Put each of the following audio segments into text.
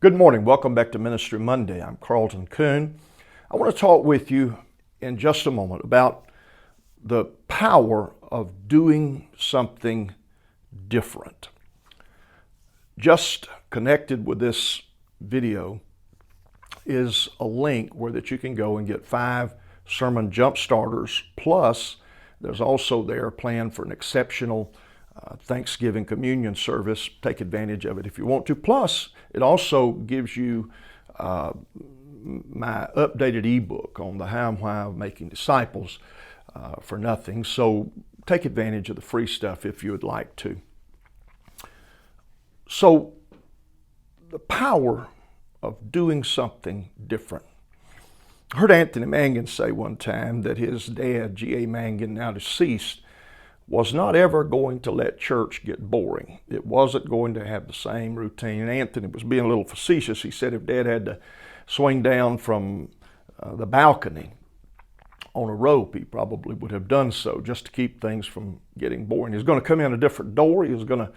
Good morning. Welcome back to Ministry Monday. I'm Carlton Coon. I want to talk with you in just a moment about the power of doing something different. Just connected with this video is a link where that you can go and get 5 sermon jump starters. Plus, there's also there a plan for an exceptional Thanksgiving communion service. Take advantage of it if you want to. Plus, it also gives you my updated ebook on the how and why of making disciples for nothing. So take advantage of the free stuff if you would like to. So the power of doing something different. I heard Anthony Mangun say one time that his dad, G.A. Mangun, now deceased, was not ever going to let church get boring. It wasn't going to have the same routine. And Anthony was being a little facetious. He said if Dad had to swing down from the balcony on a rope, he probably would have done so just to keep things from getting boring. He was going to come in a different door. He was going to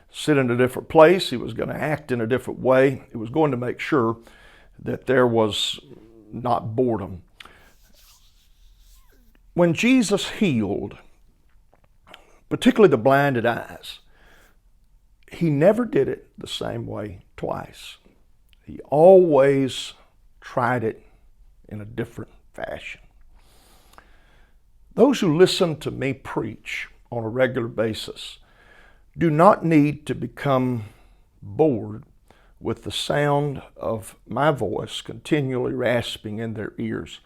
sit in a different place. He was going to act in a different way. He was going to make sure that there was not boredom. When Jesus healed, particularly the blinded eyes, he never did it the same way twice. He always tried it in a different fashion. Those who listen to me preach on a regular basis do not need to become bored with the sound of my voice continually rasping in their ears.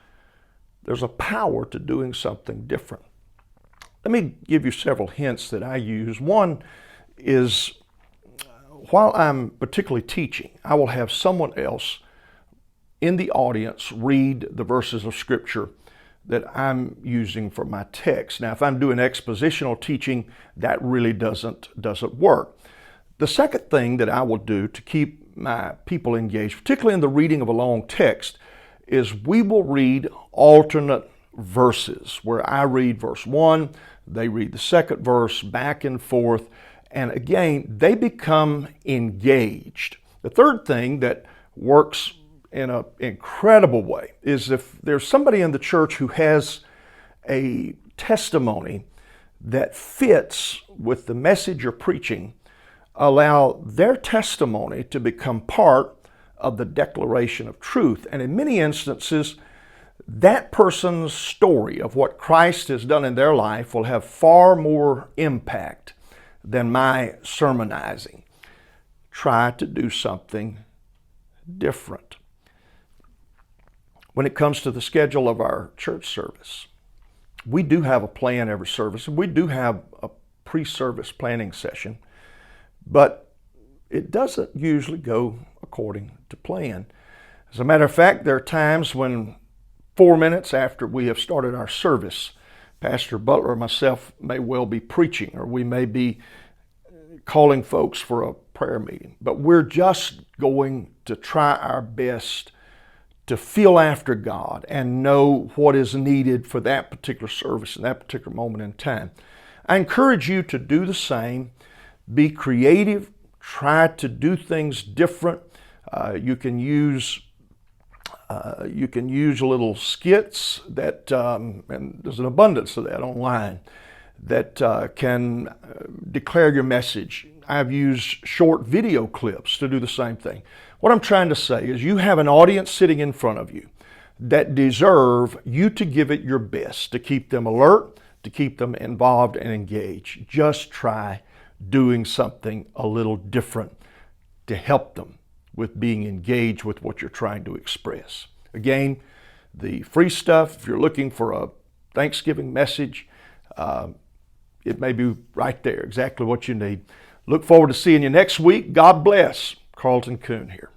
There's a power to doing something different. Let me give you several hints that I use. One is while I'm particularly teaching, I will have someone else in the audience read the verses of Scripture that I'm using for my text. Now, if I'm doing expositional teaching, that really doesn't work. The second thing that I will do to keep my people engaged, particularly in the reading of a long text, is we will read alternate verses where I read verse 1, they read the second verse, back and forth, and again, they become engaged. The third thing that works in an incredible way is if there's somebody in the church who has a testimony that fits with the message you're preaching, allow their testimony to become part of the declaration of truth. And in many instances, that person's story of what Christ has done in their life will have far more impact than my sermonizing. Try to do something different. When it comes to the schedule of our church service, we do have a plan every service. We do have a pre-service planning session, but it doesn't usually go according to plan. As a matter of fact, there are times when 4 minutes after we have started our service, Pastor Butler or myself may well be preaching, or we may be calling folks for a prayer meeting. But we're just going to try our best to feel after God and know what is needed for that particular service and that particular moment in time. I encourage you to do the same. Be creative. Try to do things different. You can use little skits that, and there's an abundance of that online, that can declare your message. I've used short video clips to do the same thing. What I'm trying to say is you have an audience sitting in front of you that deserve you to give it your best, to keep them alert, to keep them involved and engaged. Just try doing something a little different to help them with being engaged with what you're trying to express. Again, the free stuff, if you're looking for a Thanksgiving message, it may be right there, exactly what you need. Look forward to seeing you next week. God bless. Carlton Coon here.